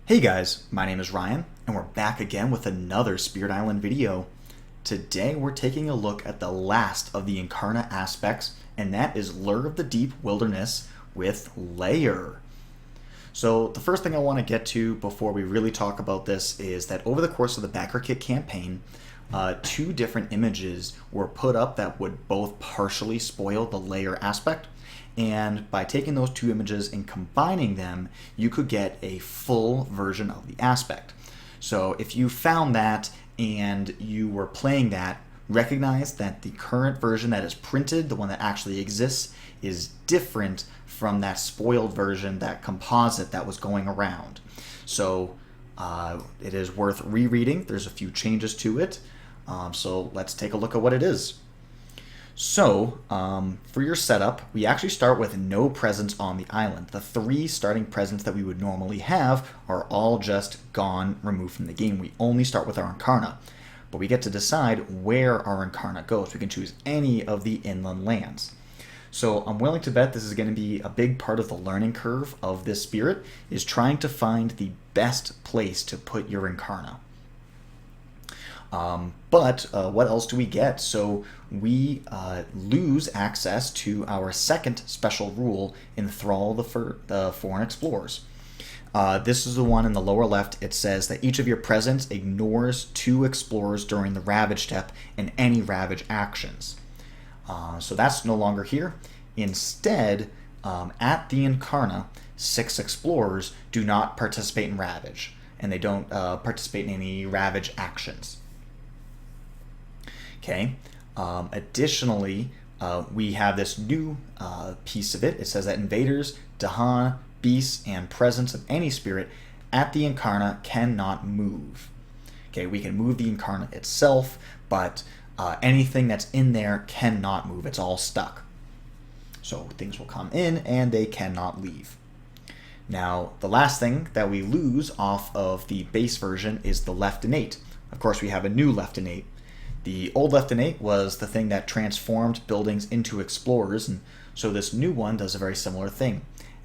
Hey guys, my name is Ryan, and we're back again with another Spirit Island video. Today we're taking a look at the last of the Incarna aspects, and that is Lure of the Deep Wilderness with Lair. So the first thing I want to get to before we really talk about this is that over the course of the Backer Kit campaign, two different images were put up that would both partially spoil the Lair aspect. And by taking those two images and combining them, you could get a full version of the aspect. So if you found that and you were playing that, recognize that the current version that is printed, the one that actually exists, is different from that spoiled version, that composite that was going around. So it is worth rereading. There's a few changes to it. So let's take a look at what it is. So, for your setup, we actually start with no presents on the island. The three starting presents that we would normally have are all just gone, removed from the game. We only start with our Incarna, but we get to decide where our Incarna goes. We can choose any of the inland lands. So I'm willing to bet this is going to be a big part of the learning curve of this spirit, is trying to find the best place to put your Incarna. But what else do we get? So we lose access to our second special rule, Enthrall the Foreign Explorers. This is the one in the lower left. It says that each of your presents ignores 2 explorers during the Ravage step and any Ravage actions. So that's no longer here. Instead, at the Incarna, 6 explorers do not participate in Ravage, and they don't participate in any Ravage actions. Okay. Additionally, we have this new piece of it. It says that invaders, Dahan, beasts, and presence of any spirit at the Incarna cannot move. Okay, we can move the Incarna itself, but anything that's in there cannot move. It's all stuck. So things will come in and they cannot leave. Now, the last thing that we lose off of the base version is the left innate. Of course, we have a new left innate. The old left innate was the thing that transformed buildings into explorers, and so this new one does a very similar thing.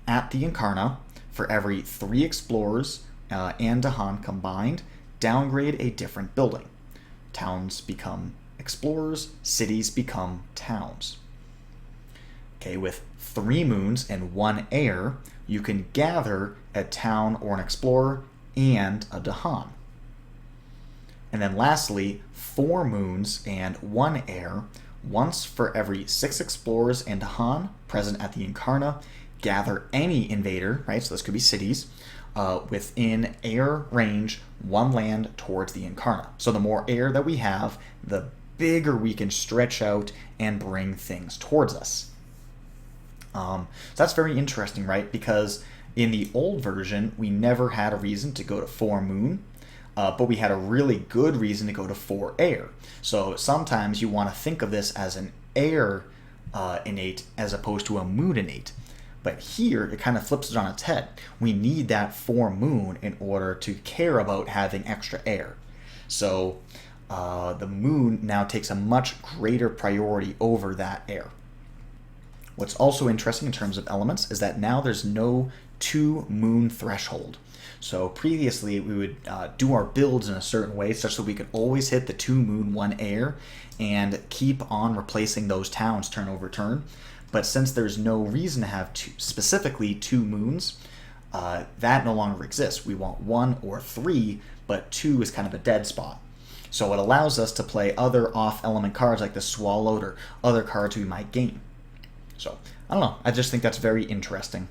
At the Incarna, for every 3 explorers and Dahan combined, downgrade a different building. Towns become explorers, cities become towns. Okay, with 3 moons and 1 air, you can gather a town or an explorer and a Dahan. And then lastly, 4 moons and 1 air, once for every 6 explorers and Dahan present at the Incarna, gather any invader, right, so this could be cities, within air range 1 land towards the Incarna. So the more air that we have, the bigger we can stretch out and bring things towards us. So that's very interesting, right, because in the old version, we never had a reason to go to 4 moon, but we had a really good reason to go to 4 air. So sometimes you want to think of this as an air innate as opposed to a moon innate. But here, it kind of flips it on its head. We need that 4 moon in order to care about having extra air. So the moon now takes a much greater priority over that air. What's also interesting in terms of elements is that now there's no 2 moon threshold. So previously we would do our builds in a certain way such that we could always hit the 2 moon 1 air and keep on replacing those towns turn over turn. But since there's no reason to have specifically 2 moons, that no longer exists. We want 1 or 3, but 2 is kind of a dead spot. So it allows us to play other off-element cards like the Swallowed or other cards we might gain. So I don't know. I just think that's very interesting.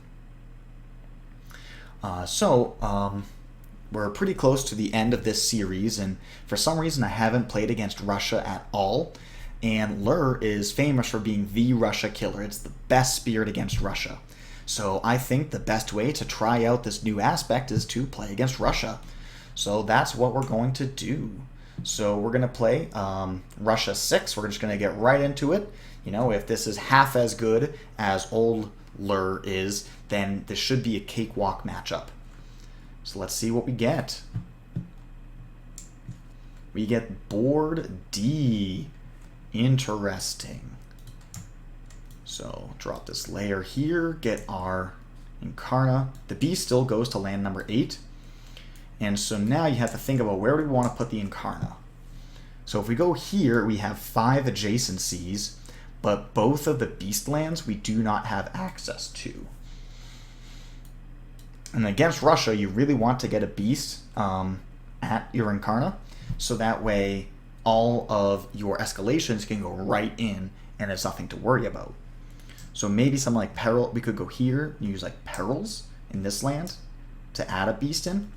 We're pretty close to the end of this series, and for some reason I haven't played against Russia at all, and Lair is famous for being the Russia killer. It's the best spirit against Russia. So I think the best way to try out this new aspect is to play against Russia. So that's what we're going to do. So we're going to play Russia 6. We're just going to get right into it. You know, if this is half as good as old Lair is, then this should be a cakewalk matchup. So let's see what we get. We get board D. Interesting. So drop this Lair here, get our Incarna. The B still goes to land number 8. And so now you have to think about where do we want to put the Incarna. So if we go here, we have 5 adjacencies, but both of the beast lands we do not have access to. And against Russia, you really want to get a beast at your Incarna, so that way all of your escalations can go right in and there's nothing to worry about. So maybe something like Peril, we could go here and use like Perils in this land to add a beast in,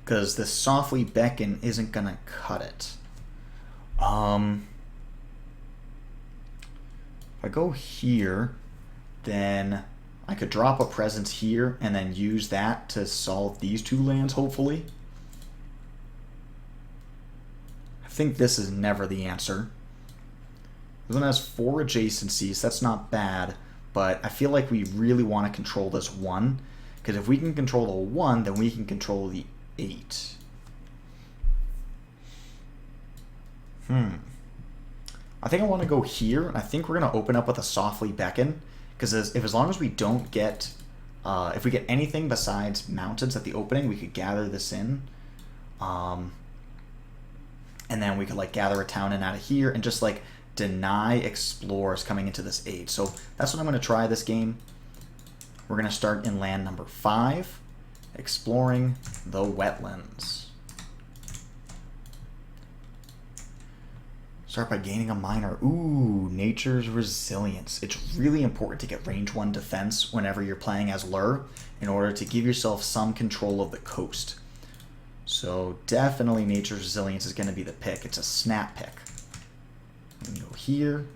because this Softly Beckon isn't going to cut it. If I go here, then I could drop a presence here and then use that to solve these 2 lands, hopefully. I think this is never the answer. This one has 4 adjacencies, that's not bad, but I feel like we really want to control this 1, because if we can control the 1, then we can control the 8. I think I want to go here, and I think we're going to open up with a Softly Beckon, because as long as we don't get, if we get anything besides mountains at the opening, we could gather this in, and then we could like gather a town in out of here, and just like deny explorers coming into this 8. So that's what I'm going to try this game. We're going to start in land number 5, exploring the wetlands. Start by gaining a minor. Ooh, Nature's Resilience. It's really important to get range 1 defense whenever you're playing as Lair in order to give yourself some control of the coast. So definitely Nature's Resilience is going to be the pick. It's a snap pick. We can go here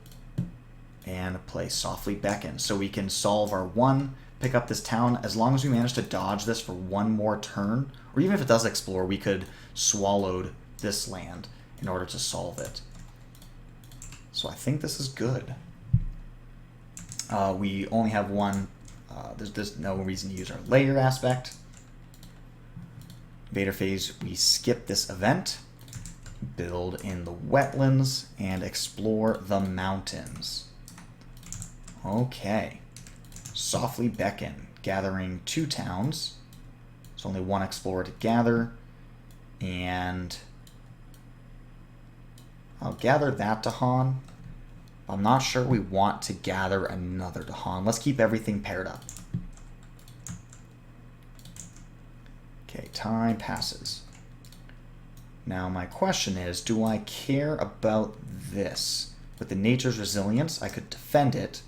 and play Softly Beckon. So we can solve our 1, pick up this town. As long as we manage to dodge this for 1 more turn, or even if it does explore, we could swallow this land in order to solve it. So I think this is good. We only have 1. There's no reason to use our Lair aspect. Invader phase, we skip this event, build in the wetlands, and explore the mountains. Okay. Softly Beckon, gathering 2 towns. There's only 1 explorer to gather, and I'll gather that Dahan. I'm not sure we want to gather another Dahan. Let's keep everything paired up. Okay, time passes. Now my question is, do I care about this? With the Nature's Resilience, I could defend it,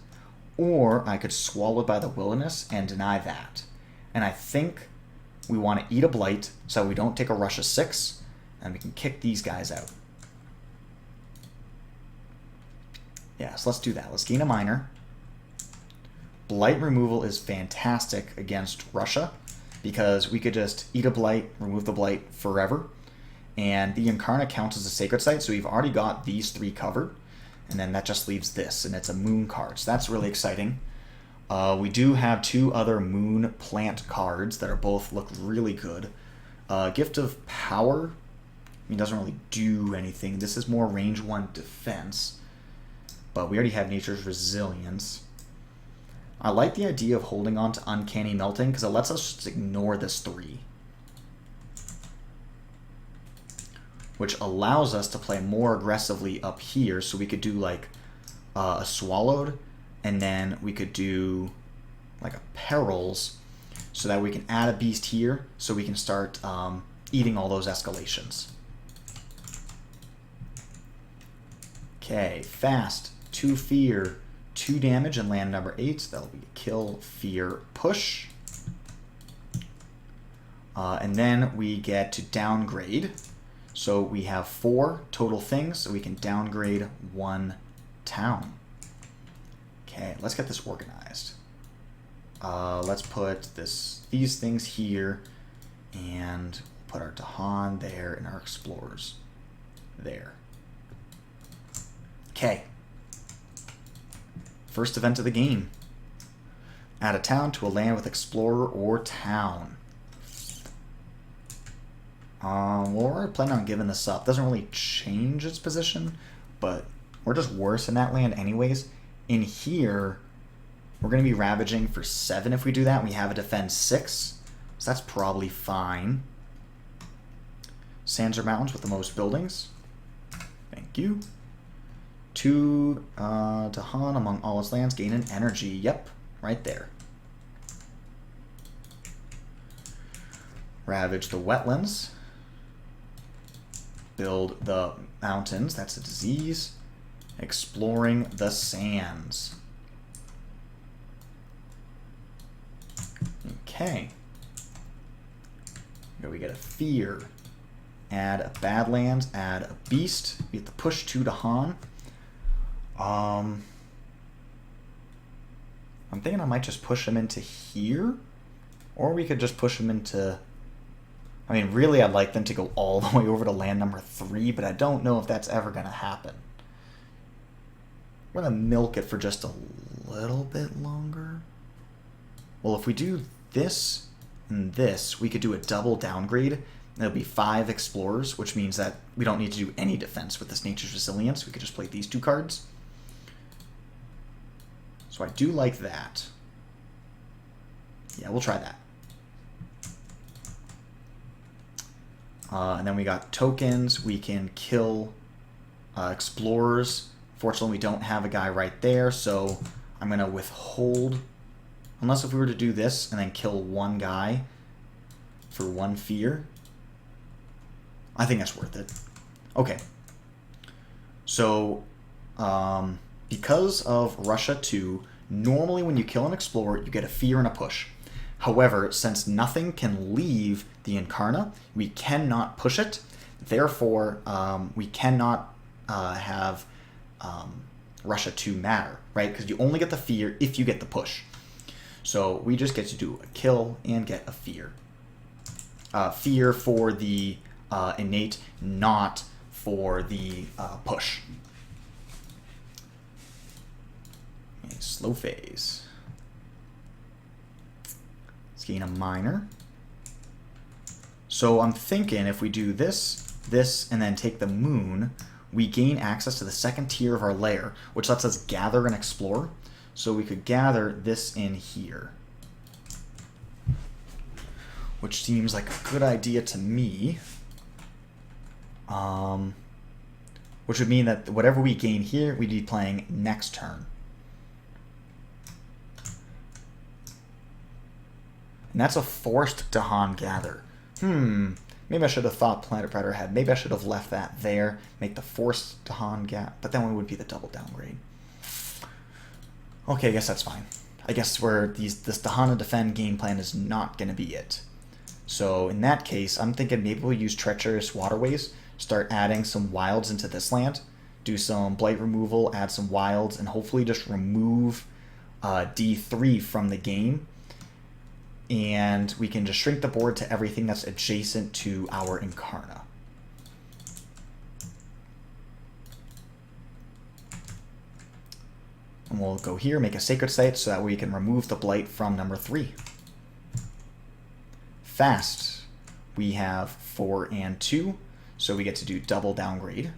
or I could Swallowed by the Wilderness and deny that. And I think we want to eat a Blight so we don't take a Russia 6, and we can kick these guys out. Yeah, so let's do that. Let's gain a minor. Blight removal is fantastic against Russia because we could just eat a Blight, remove the Blight forever, and the Incarna counts as a sacred site, so we've already got these 3 covered, and then that just leaves this, and it's a moon card, so that's really exciting. We do have 2 other moon plant cards that are both look really good. Gift of Power, I mean, doesn't really do anything. This is more range 1 defense, but we already have Nature's Resilience. I like the idea of holding on to Uncanny Melting because it lets us just ignore this 3, which allows us to play more aggressively up here. So we could do like a Swallowed, and then we could do like a Perils, so that we can add a beast here, so we can start eating all those escalations. Okay, fast, 2 fear, 2 damage in land number 8. So that'll be a kill, fear, push. And then we get to downgrade. So we have 4 total things, so we can downgrade 1 town. Okay, let's get this organized. Let's put these things here, and put our Dahan there and our explorers there. Okay. First event of the game. Add a town to a land with explorer or town. Well, we're planning on giving this up. Doesn't really change its position, but we're just worse in that land anyways. In here, we're going to be ravaging for 7 if we do that. We have a defend 6, So that's probably fine. Sands or mountains with the most buildings. Thank you. 2 Dahan among all its lands. Gain an energy. Yep, right there. Ravage the wetlands. Build the mountains. That's a disease. Exploring the sands. Okay. Here we get a fear. Add a Badlands, add a Beast. We get the push 2 Dahan. I'm thinking I might just push him into here. Or we could just push him into... I mean, really, I'd like them to go all the way over to land number 3, but I don't know if that's ever going to happen. We're going to milk it for just a little bit longer. Well, if we do this and this, we could do a double downgrade. It'll be 5 explorers, which means that we don't need to do any defense with this Nature's Resilience. We could just play these 2 cards. So I do like that. Yeah, we'll try that. And then we got tokens. We can kill explorers. Fortunately, we don't have a guy right there, so I'm going to withhold. Unless if we were to do this and then kill 1 guy for 1 fear. I think that's worth it. Okay. So, because of Russia 2, normally when you kill an explorer, you get a fear and a push. However, since nothing can leave the Incarna, we cannot push it. Therefore, we cannot have Russia 2 matter, right? Because you only get the fear if you get the push. So we just get to do a kill and get a fear. Fear for the innate, not for the push. Okay, slow phase. Let's gain a minor. So I'm thinking if we do this, this, and then take the moon, we gain access to the 2nd tier of our lair, which lets us gather and explore. So we could gather this in here. Which seems like a good idea to me. Which would mean that whatever we gain here, we'd be playing next turn. And that's a forced Dahan gather. Maybe I should have thought Planet Predator had. Maybe I should have left that there. Make the forced Dahan gap. But then it would be the double downgrade. Okay, I guess that's fine. I guess this Dahan defend game plan is not going to be it. So in that case, I'm thinking maybe we'll use Treacherous Waterways. Start adding some wilds into this land. Do some blight removal, add some wilds, and hopefully just remove D3 from the game. And we can just shrink the board to everything that's adjacent to our Incarna. And we'll go here, make a Sacred Site, so that we can remove the blight from number 3. Fast, we have 4 and 2, so we get to do double downgrade.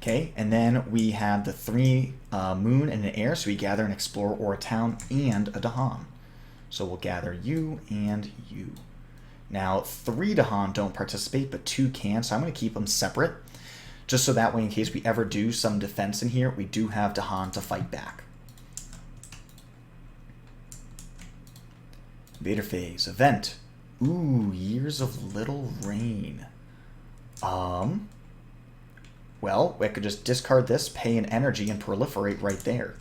Okay, and then we have the 3 moon and an air, so we gather an explorer or a town and a Dahan. So we'll gather you and you. Now, 3 Dahan don't participate, but 2 can, so I'm going to keep them separate, just so that way, in case we ever do some defense in here, we do have Dahan to fight back. Invader phase, event. Ooh, Years of Little Rain. Well, I could just discard this, pay an energy, and proliferate right there.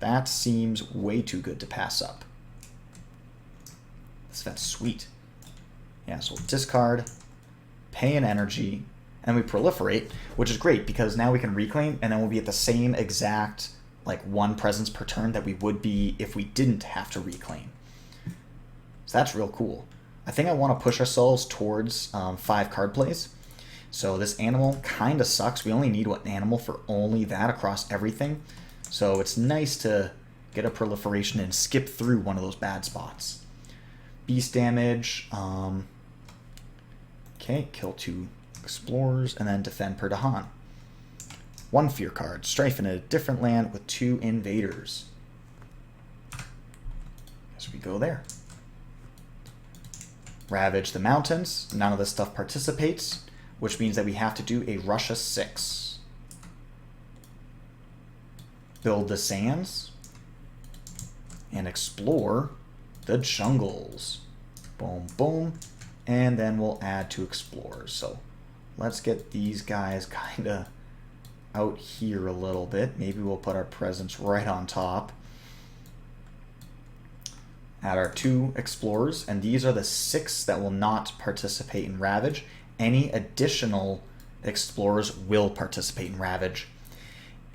That seems way too good to pass up. This event's sweet. Yeah, so we'll discard, pay an energy, and we proliferate, which is great because now we can reclaim, and then we'll be at the same exact, like, 1 presence per turn that we would be if we didn't have to reclaim. So that's real cool. I think I want to push ourselves towards 5 card plays. So this animal kind of sucks. We only need one animal for only that across everything. So it's nice to get a proliferation and skip through one of those bad spots. Beast damage. Okay, kill 2 explorers and then defend per Dahan. 1 fear card. Strife in a different land with 2 invaders. Guess So we go there. Ravage the mountains. None of this stuff participates, which means that we have to do a Russia 6. Build the sands. And explore the jungles. Boom, boom. And then we'll add 2 explorers. So let's get these guys kind of out here a little bit. Maybe we'll put our presence right on top. Add our 2 explorers, and these are the 6 that will not participate in Ravage. Any additional explorers will participate in Ravage.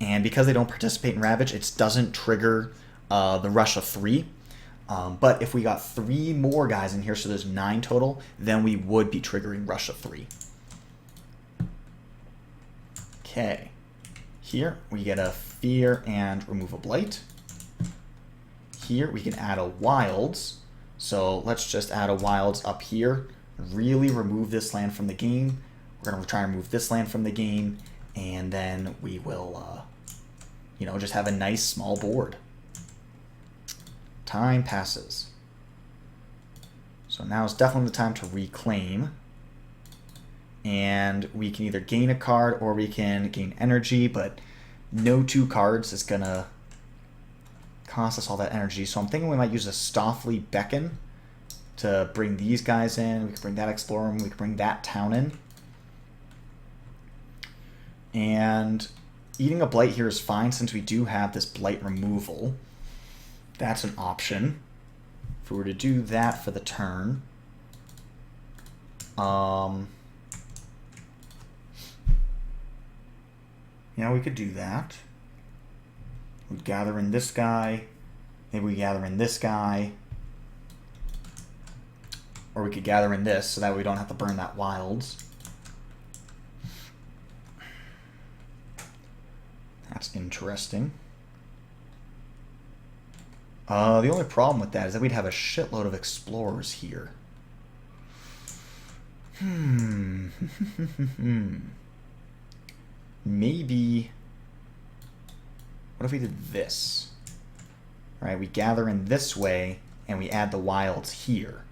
And because they don't participate in Ravage, it doesn't trigger the Russia 3. But if we got 3 more guys in here, so there's 9 total, then we would be triggering Russia 3. Okay. Here we get a Fear and remove a Blight. Here we can add a Wilds. So let's just add a Wilds up here. Really remove this land from the game. We're going to try and remove this land from the game. And then we will, just have a nice small board. Time passes. So now is definitely the time to reclaim. And we can either gain a card or we can gain energy, but no 2 cards is going to cost us all that energy. So I'm thinking we might use a Stoffly Beacon to bring these guys in. We could bring that Explorer in. We could bring that town in. And eating a Blight here is fine since we do have this Blight removal. That's an option. If we were to do that for the turn. Yeah, we could do that. We'd gather in this guy. Maybe we gather in this guy. Or we could gather in this so that we don't have to burn that Wilds. That's interesting. The only problem with that is that we'd have a shitload of explorers here. Maybe... What if we did this? Right, we gather in this way, and we add the Wilds here.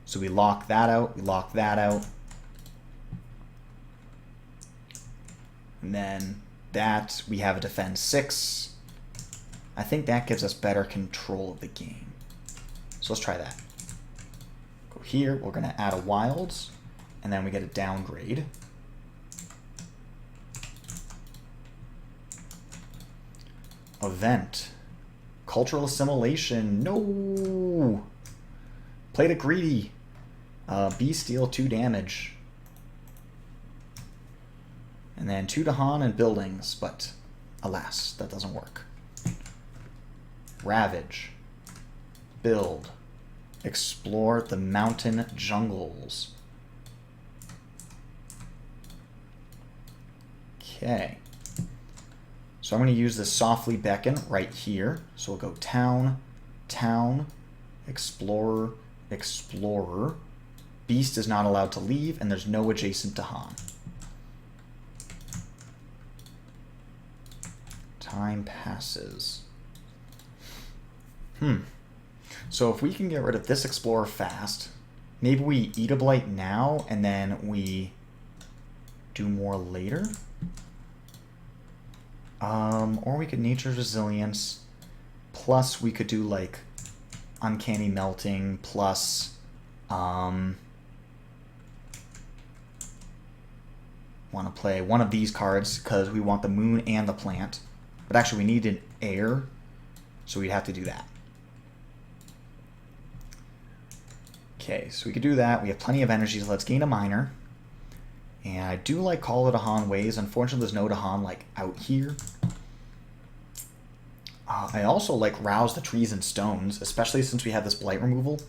So we lock that out, we lock that out. And then that, we have a defend 6. I think that gives us better control of the game. So let's try that. Go here, we're going to add a Wilds, and then we get a downgrade. Event. Cultural assimilation. No! Played it greedy. Beast deal 2 damage. And then 2 Dahan and buildings, but alas, that doesn't work. Ravage. Build. Explore the mountain jungles. Okay. So I'm going to use this Softly Beckon right here. So we'll go town, town, explorer, explorer. Beast is not allowed to leave, and there's no adjacent Dahan. Time passes. So if we can get rid of this explorer fast, maybe we eat a Blight now, and then we do more later? Or we could Nature's Resilience, plus we could do like Uncanny Melting, plus want to play one of these cards because we want the moon and the plant. But actually we need an air, so we'd have to do that. Okay, so we could do that. We have plenty of energy, so let's gain a miner. And I do like Call of Dahan Ways. Unfortunately, there's no Dahan like out here. I also like Rouse the Trees and Stones, especially since we have this Blight removal.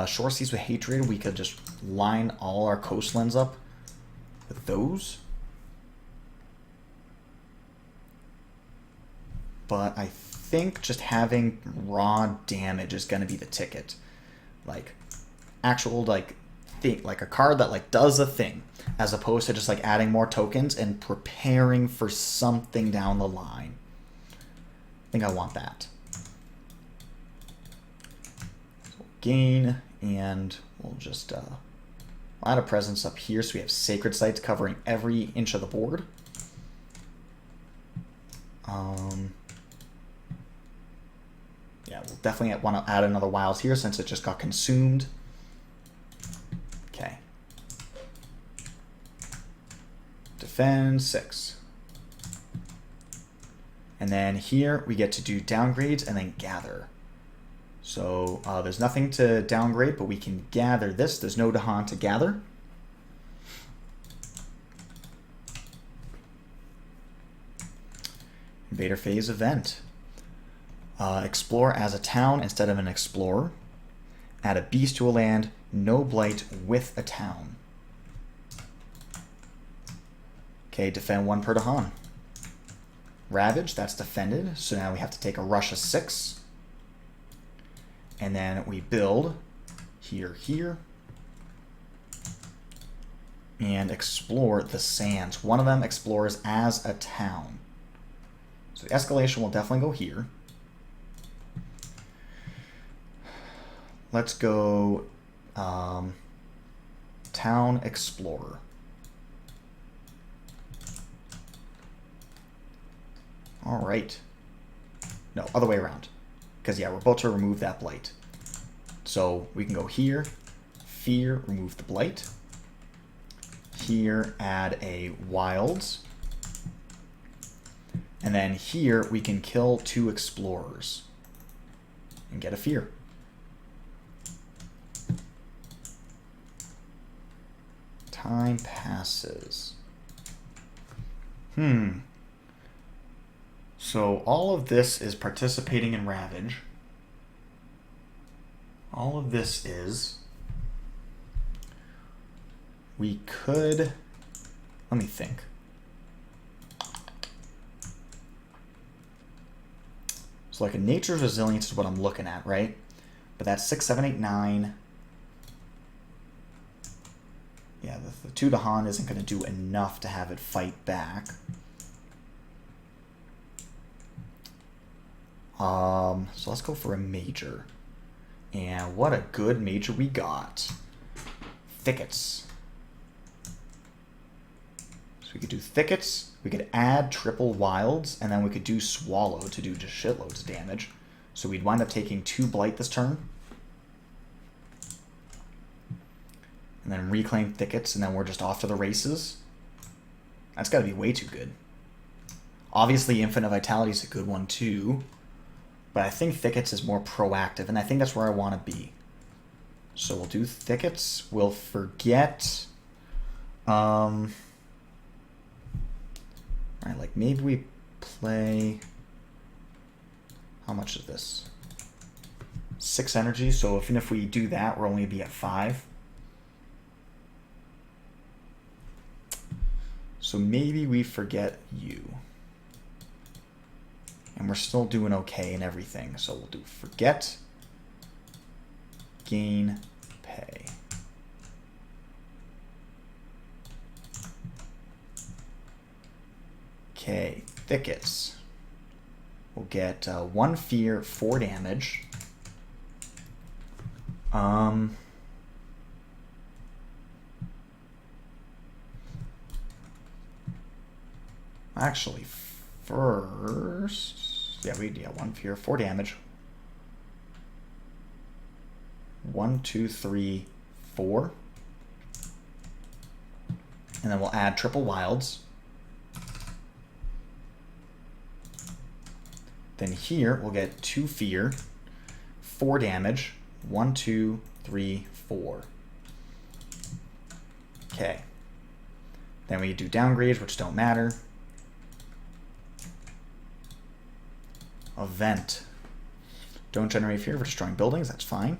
Shore Seas with Hatred, we could just line all our coastlands up with those. But I think just having raw damage is going to be the ticket. Like, actual, like a card that like does a thing, as opposed to just like adding more tokens and preparing for something down the line. I think I want that. gain, and we'll just add a presence up here so we have sacred sites covering every inch of the board. Yeah, we'll definitely want to add another wilds here since it just got consumed. Okay. Defend 6. And then here we get to do downgrades and then gather. So there's nothing to downgrade, but we can gather this. There's no Dahan to gather. Invader phase event. Explore as a town instead of an explorer. Add a beast to a land, no blight with a town. Okay, defend 1 per Dahan. Ravage, that's defended. So now we have to take a rush of 6. And then we build here, here. And explore the sands. One of them explores as a town. So the escalation will definitely go here. Let's go Town Explorer. All right. No, other way around. Because, yeah, we're about to remove that blight. So we can go here, fear, remove the blight. Here, add a wilds. And then here, we can kill 2 explorers and get a fear. Time passes. So all of this is participating in Ravage. All of this is... We could... Let me think. So like a Nature's Resilience is what I'm looking at, right? But that's 6, 7, 8, 9... Yeah, the 2 Dahan isn't going to do enough to have it fight back. So let's go for a major. And what a good major we got. Thickets. So we could do thickets, we could add triple wilds, and then we could do swallow to do just shitloads of damage. So we'd wind up taking 2 blight this turn. And then reclaim thickets, and then we're just off to the races. That's got to be way too good. Obviously, Infinite Vitality is a good one too. But I think thickets is more proactive, and I think that's where I want to be. So we'll do thickets. We'll forget... Alright, like maybe we play... How much is this? 6 energy, so even if we do that, we're only going to be at 5. So maybe we forget you. And we're still doing okay and everything. So we'll do forget, gain, pay. Okay, thickets. We'll get 1 fear, 4 damage. Actually, first, yeah, 1 fear, 4 damage. 1, 2, 3, 4. And then we'll add triple wilds. Then here we'll get 2 fear, 4 damage. 1, 2, 3, 4. Okay. Then we do downgrades, which don't matter. Event. Don't generate fear for destroying buildings, that's fine.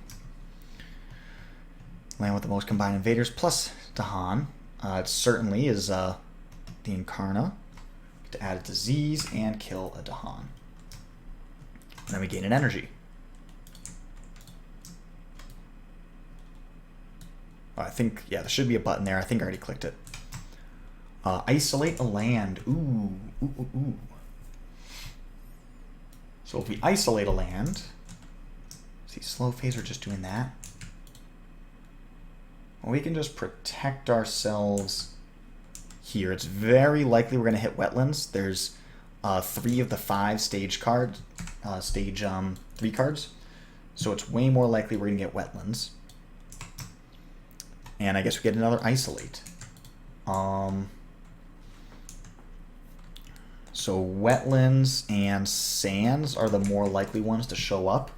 Land with the most combined invaders plus Dahan. It certainly is the Incarna. To add a disease and kill a Dahan. And then we gain an energy. I think, yeah, there should be a button there. I think I already clicked it. Isolate a land. Ooh. So if we isolate a land, see, see, slow phase, we're just doing that. Well, we can just protect ourselves here. It's very likely we're going to hit wetlands. There's 3 of the 5 stage cards, stage 3 cards. So it's way more likely we're going to get wetlands. And I guess we get another isolate. So wetlands and sands are the more likely ones to show up.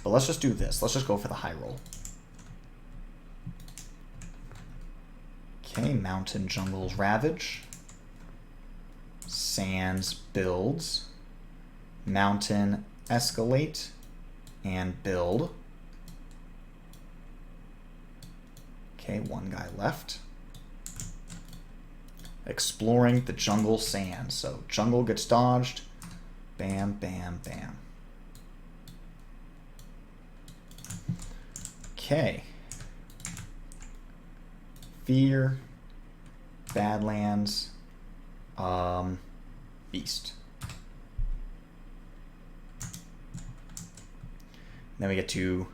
But let's just do this. Let's just go for the high roll. Okay, mountain jungles ravage. Sands builds. Mountain escalate and build. Okay, 1 guy left. Exploring the jungle sands. So jungle gets dodged. Bam, bam, bam. Okay. Fear, Badlands, Beast. Then we get to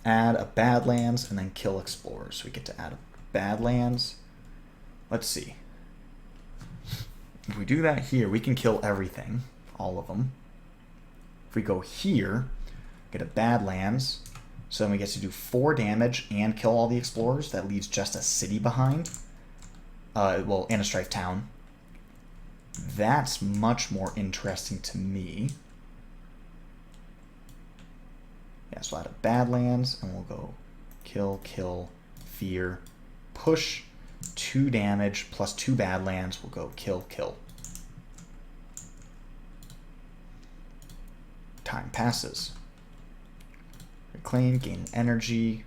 add a Badlands and then kill Explorers. So we get to add a Badlands. Let's see. If we do that here, we can kill everything, all of them. If we go here, get a Badlands, so then we get to do 4 damage and kill all the Explorers. That leaves just a city behind. Well, and a Strife Town. That's much more interesting to me. Yeah, so I'll add a Badlands, and we'll go kill, kill, fear, push, 2 damage, plus 2 Badlands. We'll go kill, kill. Time passes. Reclaim, gain energy.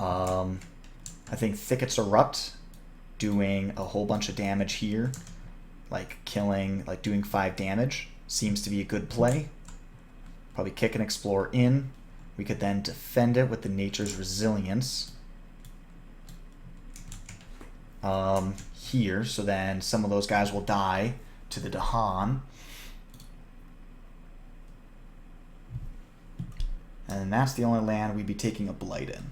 I think Thickets Erupt, doing a whole bunch of damage here, like killing, like doing 5 damage, seems to be a good play. Probably kick an Explorer in. We could then defend it with the Nature's Resilience. Here, so then some of those guys will die to the Dahan. And that's the only land we'd be taking a Blight in.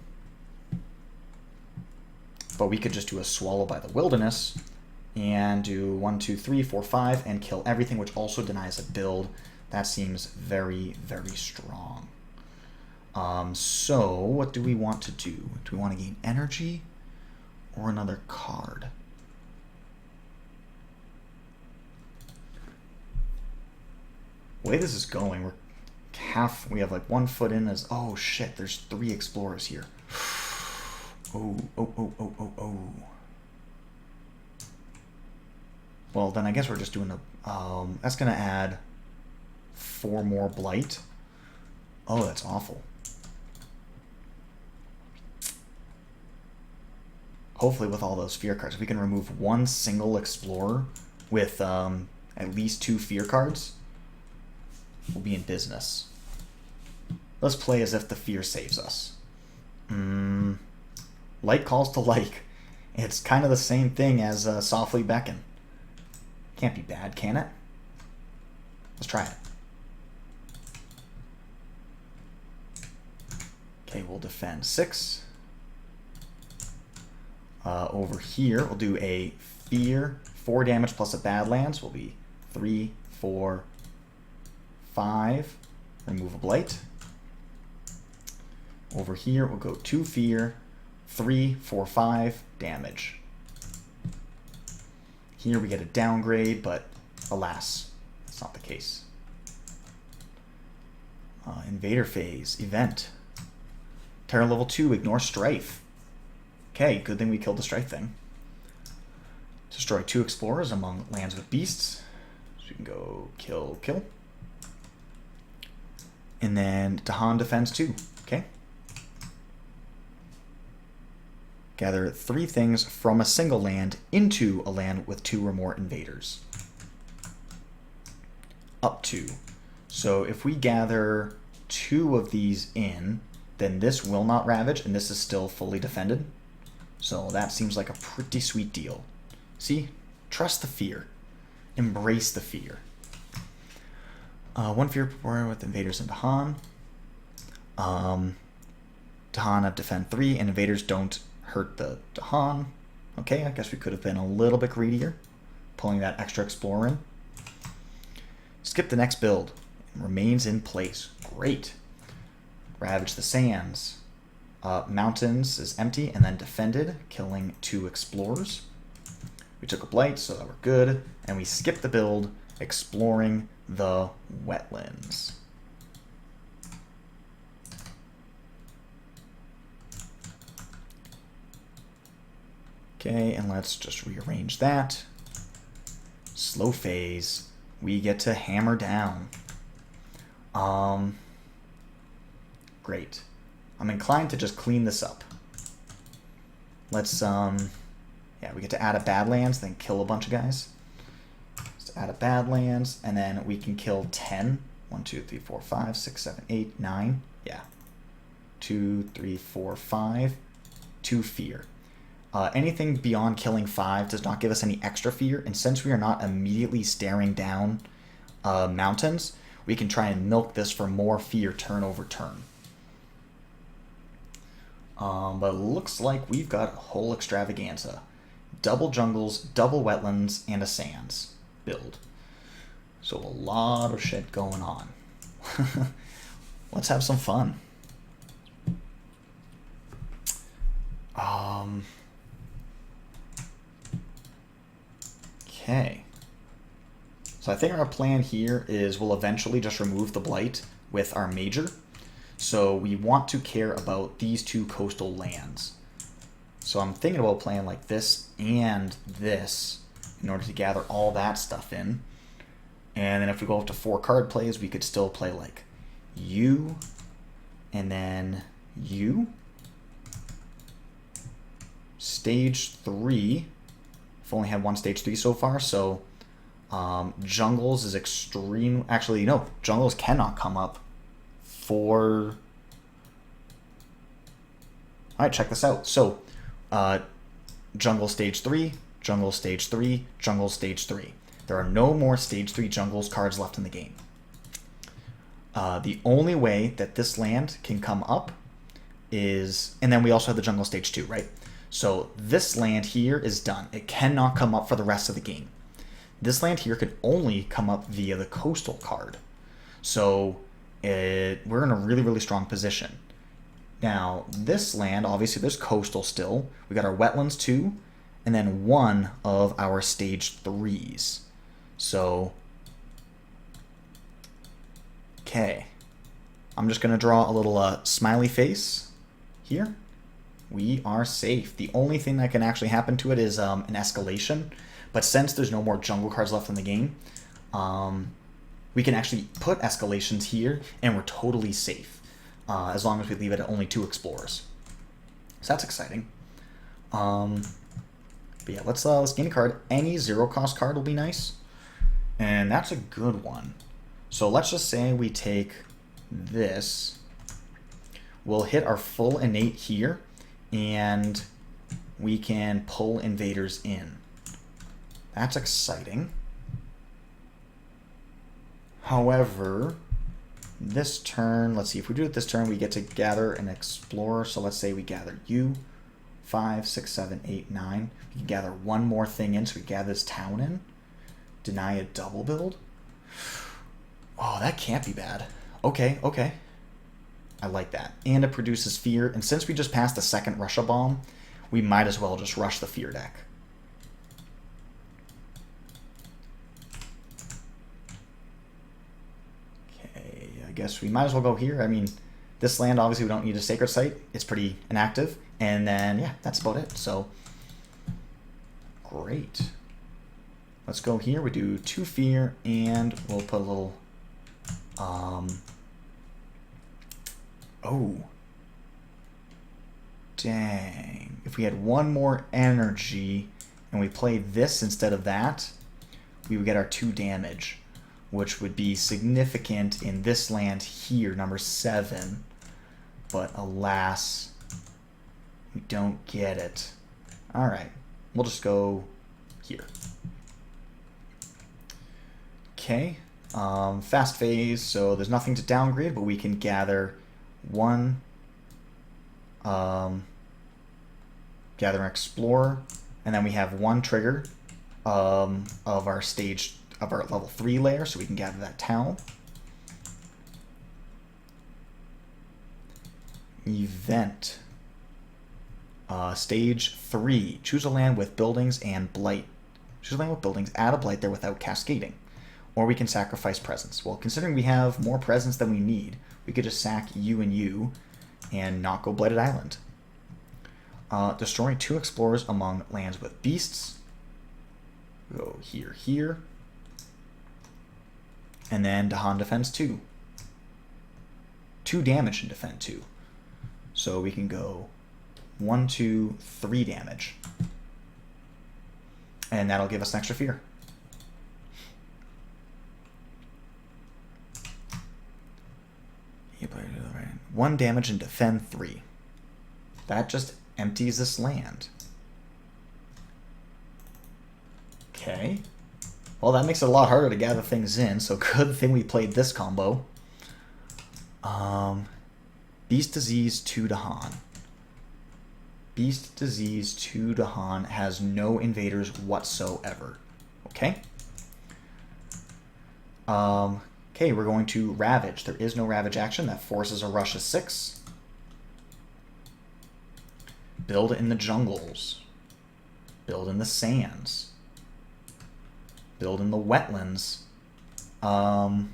But we could just do a Swallow by the Wilderness and do 1, 2, 3, 4, 5 and kill everything, which also denies a build. That seems very, very strong. So what do we want to do? Do we want to gain energy or another card? The way this is going, we have like 1 foot in as, oh shit, there's 3 Explorers here. Oh. Well, then I guess we're just doing a, that's gonna add 4 more Blight. Oh, that's awful. Hopefully with all those fear cards, if we can remove 1 single Explorer with at least 2 fear cards, we'll be in business. Let's play as if the fear saves us. Like calls to like. It's kind of the same thing as Softly Beckon. Can't be bad, can it? Let's try it. Okay, we'll defend 6. Over here, we'll do a fear, 4 damage plus a Badlands will be 3, 4, 5. Remove a Blight. Over here, we'll go 2 fear, 3, 4, 5 damage. Here we get a downgrade, but alas, that's not the case. Invader phase, event. Terror level 2, ignore Strife. Okay, good thing we killed the Strife thing. Destroy 2 Explorers among lands with beasts. So we can go kill, kill. And then Dahan defends 2. Okay. Gather 3 things from a single land into a land with 2 or more invaders. Up to. So if we gather 2 of these in, then this will not ravage, and this is still fully defended. So that seems like a pretty sweet deal. See? Trust the fear. Embrace the fear. One fear with invaders and Dahan. Dahan have defend 3, and invaders don't hurt the Dahan. Okay, I guess we could have been a little bit greedier, pulling that extra explorer in. Skip the next build. It remains in place. Great. Ravage the sands. Mountains is empty and then defended, killing 2 explorers. We took a blight, so that we're good. And we skipped the build, exploring the wetlands. Okay, and let's just rearrange that. Slow phase. We get to hammer down. Great. I'm inclined to just clean this up. Let's, yeah, we get to add a Badlands, then kill a bunch of guys. Let's add a Badlands, and then we can kill 10. 1, 2, 3, 4, 5, 6, 7, 8, 9. Yeah. 2, 3, 4, 5. 2 fear. Anything beyond killing 5 does not give us any extra fear, and since we are not immediately staring down mountains, we can try and milk this for more fear turn over turn. But it looks like we've got a whole extravaganza. Double jungles, double wetlands, and a sands build. So a lot of shit going on. Let's have some fun. Okay. So I think our plan here is we'll eventually just remove the blight with our major. So we want to care about these 2 coastal lands. So I'm thinking about playing like this and this in order to gather all that stuff in. And then if we go up to 4 card plays, we could still play like you and then you. Stage 3. I've only had 1 stage 3 so far, so jungles is extreme. Actually, no, jungles cannot come up for. Alright, check this out. So, jungle stage 3, jungle stage 3, jungle stage 3. There are no more stage 3 jungles cards left in the game. The only way that this land can come up is, and then we also have the jungle stage 2, right? So this land here is done. It cannot come up for the rest of the game. This land here could only come up via the coastal card. So we're in a really, really strong position. Now, this land, obviously there's coastal still. We got our wetlands too, and then 1 of our stage 3s. So, okay. I'm just going to draw a little smiley face here. We are safe. The only thing that can actually happen to it is an escalation. But since there's no more jungle cards left in the game, we can actually put escalations here, and we're totally safe. As long as we leave it at only 2 explorers. So that's exciting. But yeah, let's gain a card. Any 0-cost card will be nice. And that's a good one. So let's just say we take this. We'll hit our full innate here. And we can pull invaders in. That's exciting. However, this turn, let's see, if we do it this turn, we get to gather an explorer. So let's say we gather you, 5, 6, 7, 8, 9. We can gather 1 more thing in, so we gather this town in. Deny a double build. Oh, that can't be bad. Okay, okay. I like that. And it produces fear. And since we just passed the second Russia bomb, we might as well just rush the fear deck. Okay, I guess we might as well go here. I mean, this land, obviously, we don't need a sacred site. It's pretty inactive. And then, yeah, that's about it. So, great. Let's go here. We do 2 fear, and we'll put a little... Oh. Dang. If we had 1 more energy and we played this instead of that, we would get our 2 damage, which would be significant in this land here, number 7. But alas, we don't get it. Alright. We'll just go here. Okay. Fast phase, so there's nothing to downgrade, but we can gather one, gather an explorer, and then we have one trigger of our level 3 layer, so we can gather that town. Event. Stage 3. Choose a land with buildings and blight. Choose a land with buildings, add a blight there without cascading. Or we can sacrifice presence. Well, considering we have more presence than we need, we could just sack you and you and not go Blighted Island. Destroy 2 explorers among lands with beasts. Go here, here. And then Dahan defends 2. 2 damage and defend 2. So we can go 1, 2, 3 damage. And that'll give us an extra fear. One damage and defend 3. That just empties this land. Okay. Well, that makes it a lot harder to gather things in, so good thing we played this combo. Beast Disease 2 Dahan. Beast Disease 2 Dahan has no invaders whatsoever. Okay. Okay, we're going to Ravage. There is no Ravage action. That forces a rush of 6. Build in the jungles. Build in the sands. Build in the wetlands. And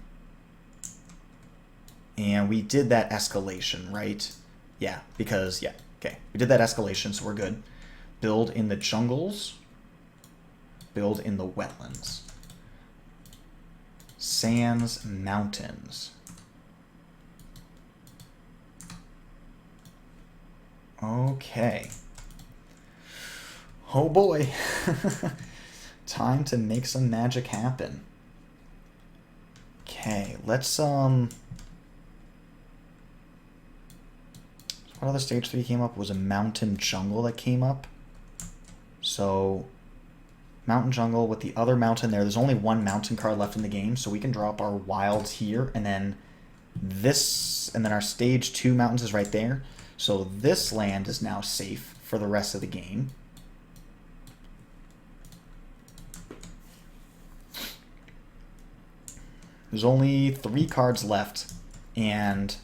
we did that escalation, right? Yeah, because, yeah, okay. We did that escalation, so we're good. Build in the jungles. Build in the wetlands. Sands, mountains. Okay. Oh boy. Time to make some magic happen. Okay, let's what other stage 3 came up? Was a mountain jungle that came up. So mountain jungle with the other mountain there. There's only one mountain card left in the game, so we can drop our wilds here, and then this, and then our stage 2 mountains is right there. So this land is now safe for the rest of the game. There's only 3 cards left, and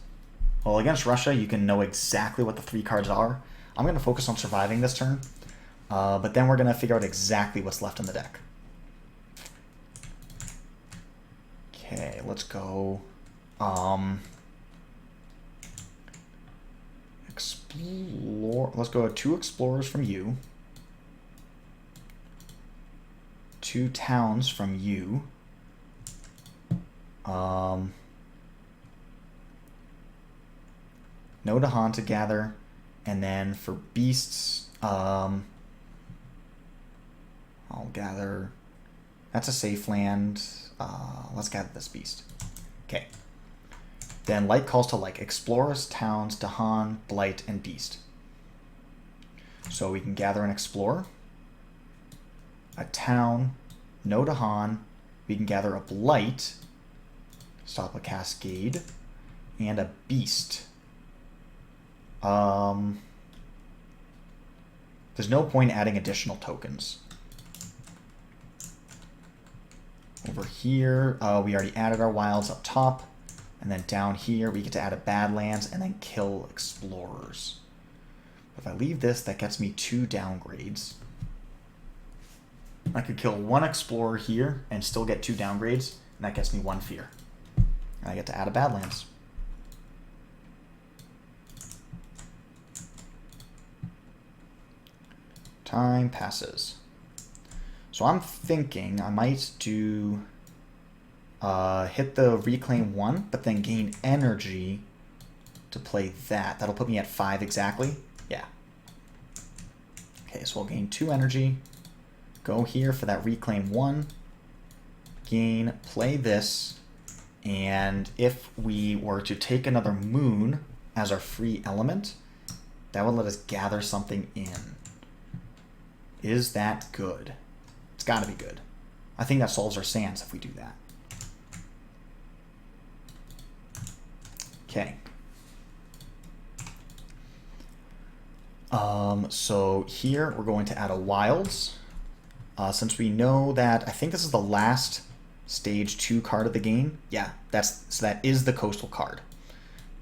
well, against Russia, you can know exactly what the 3 cards are. I'm going to focus on surviving this turn. But then we're going to figure out exactly what's left in the deck. Okay, let's go. Explore. Let's go 2 explorers from you. 2 towns from you. No Dahan to gather. And then for beasts, I'll gather. That's a safe land. Let's gather this beast. Okay. Then like calls to like. Explorers, towns, Dahan, blight, and beast. So we can gather an explorer, a town, no Dahan. We can gather a blight, stop a cascade, and a beast. There's no point adding additional tokens. Over here, we already added our wilds up top. And then down here, we get to add a Badlands and then kill explorers. If I leave this, that gets me 2 downgrades. I could kill 1 explorer here and still get 2 downgrades, and that gets me 1 fear. And I get to add a Badlands. Time passes. So I'm thinking I might do hit the reclaim 1, but then gain energy to play that. That'll put me at 5 exactly. Yeah. Okay, so we'll gain 2 energy. Go here for that reclaim 1. Gain, play this. And if we were to take another moon as our free element, that would let us gather something in. Is that good? It's got to be good. I think that solves our sands if we do that. Okay. So here we're going to add a wilds. Since we know that, I think this is the last stage 2 card of the game. Yeah, so that is the coastal card.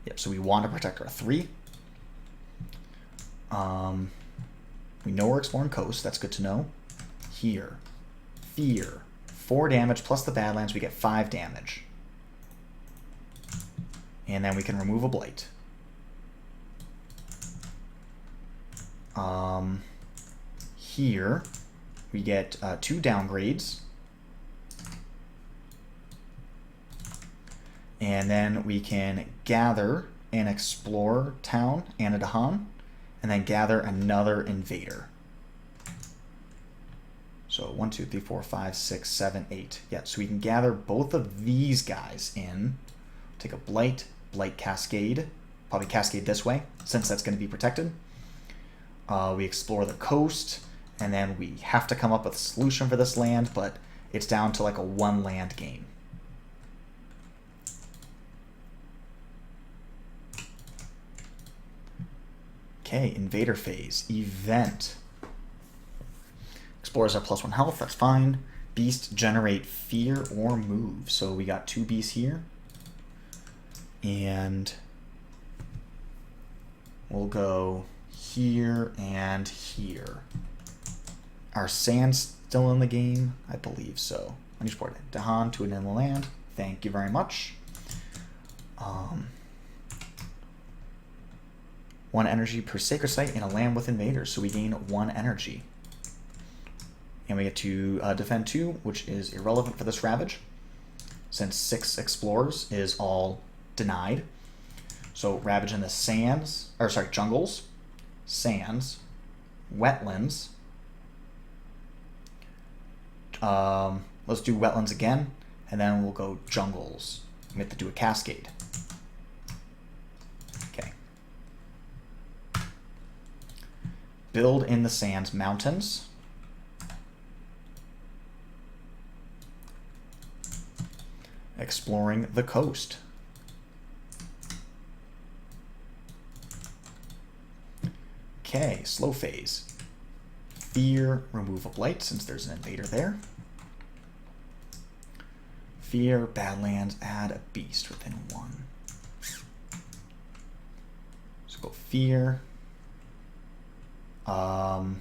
Yep, so we want to protect our 3. We know we're exploring coast, that's good to know. Here, fear, 4 damage plus the Badlands, we get 5 damage. And then we can remove a blight. Here, we get 2 downgrades. And then we can gather an Explorer town and a Dahan, and then gather another Invader. So 1, 2, 3, 4, 5, 6, 7, 8. Yeah, so we can gather both of these guys in. Take a Blight, Blight Cascade. Probably Cascade this way, since that's going to be protected. We explore the coast, and then we have to come up with a solution for this land, but it's down to like a 1 land game. Okay, Invader phase. Event. Explorers have +1 health, that's fine. Beast generate fear or move. So we got 2 beasts here. And we'll go here and here. Are sands still in the game? I believe so. Let me support it. Dahan to an inland land. Thank you very much. 1 energy per sacred site in a land with invaders, so we gain 1 energy. And we get to defend 2, which is irrelevant for this Ravage, since 6 explorers is all denied. So Ravage in the sands, or sorry, jungles, sands, wetlands. Let's do wetlands again, and then we'll go jungles. We have to do a cascade. Okay. Build in the sands mountains. Exploring the coast. Okay, slow phase. Fear, remove a blight since there's an invader there. Fear, Badlands, add a beast within 1. So go fear. Might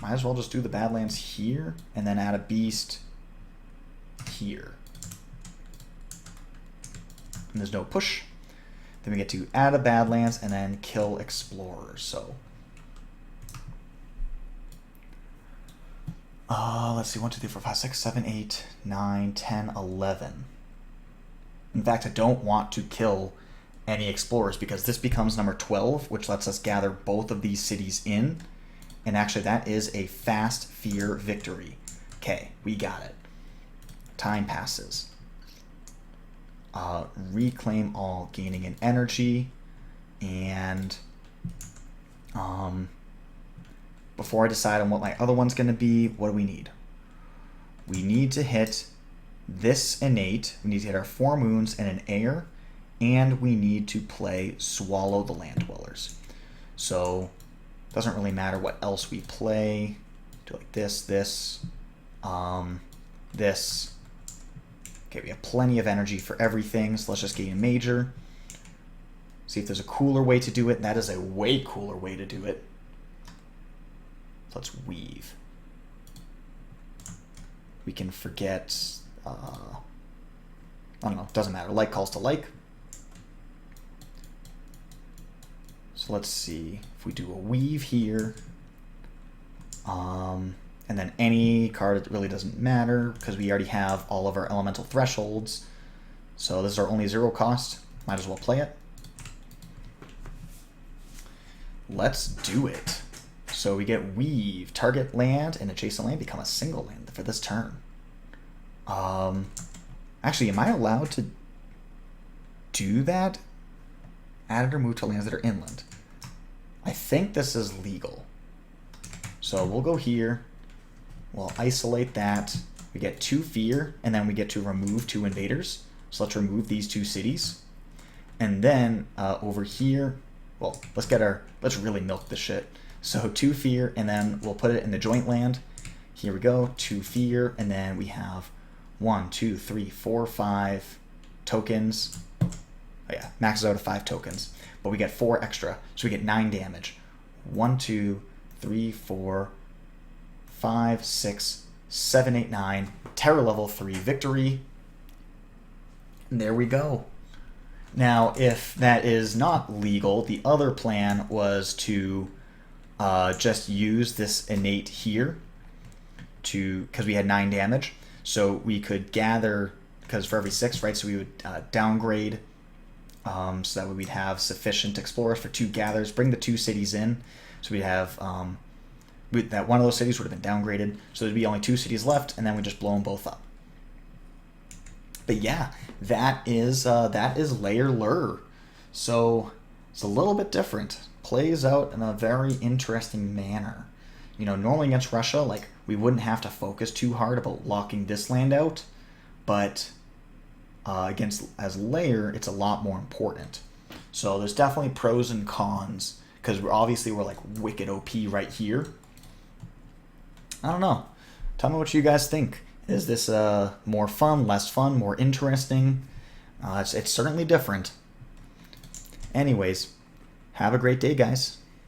as well just do the Badlands here and then add a beast here. And there's no push. Then we get to add a Badlands and then kill Explorers. So let's see, 1, 2, 3, 4, 5, 6, 7, 8, 9, 10, 11. In fact, I don't want to kill any Explorers because this becomes number 12, which lets us gather both of these cities in. And actually, that is a fast fear victory. Okay, we got it. Time passes. Reclaim all, gaining an energy. And before I decide on what my other one's going to be, what do we need? We need to hit this innate. We need to hit our 4 moons and an air. And we need to play Swallow the Land Dwellers. So doesn't really matter what else we play. Do like this, this. Okay, we have plenty of energy for everything, so let's just gain a major. See if there's a cooler way to do it. That is a way cooler way to do it. So let's weave. We can forget, I don't know, doesn't matter. Like calls to like. So let's see if we do a weave here. And then any card, it really doesn't matter because we already have all of our elemental thresholds. So this is our only 0 cost. Might as well play it. Let's do it. So we get weave, target land and adjacent land become a single land for this turn. Actually, am I allowed to do that? Add or move to lands that are inland. I think this is legal. So we'll go here. We'll isolate that. We get 2 fear, and then we get to remove 2 invaders. So let's remove these 2 cities. And then over here, well, let's really milk this shit. So 2 fear, and then we'll put it in the joint land. Here we go, 2 fear, and then we have 1, 2, 3, 4, 5 tokens. Oh yeah, maxes out at 5 tokens. But we get 4 extra, so we get 9 damage. 1, 2, 3, 4, 5, 6, 7, 8, 9. Terror level 3 victory. And there we go. Now, if that is not legal, the other plan was to just use this innate here because we had 9 damage. So we could gather, because for every 6, right? So we would downgrade so that way we'd have sufficient explorers for 2 gathers, bring the 2 cities in. So we'd have that one of those cities would have been downgraded. So there'd be only 2 cities left, and then we just blow them both up. But yeah, that is Lair. So it's a little bit different. Plays out in a very interesting manner. You know, normally against Russia, like, we wouldn't have to focus too hard about locking this land out, but as Lair, it's a lot more important. So there's definitely pros and cons, because we're like wicked OP right here. I don't know. Tell me what you guys think. Is this more fun, less fun, more interesting? It's certainly different. Anyways, have a great day, guys.